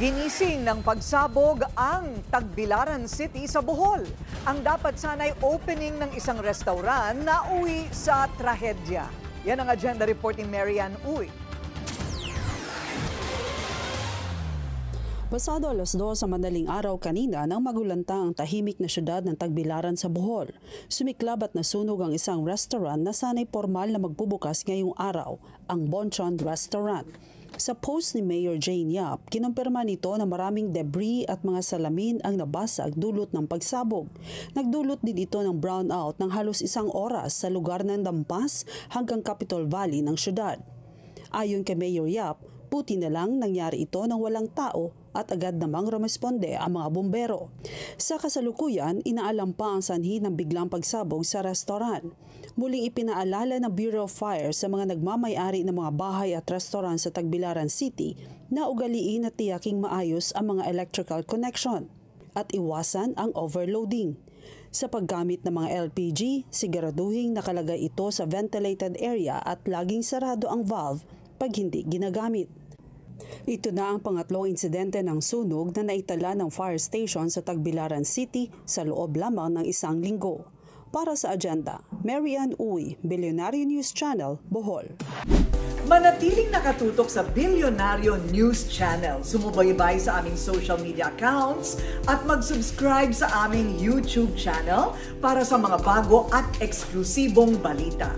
Ginising ng pagsabog ang Tagbilaran City sa Bohol. Ang dapat sana'y opening ng isang restaurant na uwi sa trahedya. Yan ang agenda report ni Marian Uy. Pasado 2:00 sa madaling araw kanina nang magulanta ang tahimik na syudad ng Tagbilaran sa Bohol. Sumiklab at nasunog ang isang restaurant na sana'y formal na magbubukas ngayong araw, ang Bonchon Restaurant. Sa post ni Mayor Jane Yap, kinumpirma nito na maraming debris at mga salamin ang nabasag dulot ng pagsabog. Nagdulot din ito ng brownout ng halos 1 oras sa lugar ng Dampas hanggang Capitol Valley ng syudad. Ayon kay Mayor Yap, buti na lang nangyari ito nang walang tao at agad namang rumesponde ang mga bumbero. Sa kasalukuyan, inaalam pa ang sanhi ng biglang pagsabog sa restaurant. Muling ipinaalala ng Bureau of Fire sa mga nagmamay-ari ng mga bahay at restaurant sa Tagbilaran City na ugaliin at tiyaking maayos ang mga electrical connection at iwasan ang overloading. Sa paggamit ng mga LPG, siguraduhin nakalagay ito sa ventilated area at laging sarado ang valve pag hindi ginagamit. Ito na ang pangatlong insidente ng sunog na naitala ng fire station sa Tagbilaran City sa loob lamang ng 1 linggo. Para sa agenda, Marian Uy, Bilyonaryo News Channel, Bohol. Manatiling nakatutok sa Bilyonaryo News Channel. Sumubaybay sa aming social media accounts at mag-subscribe sa aming YouTube channel para sa mga bago at eksklusibong balita.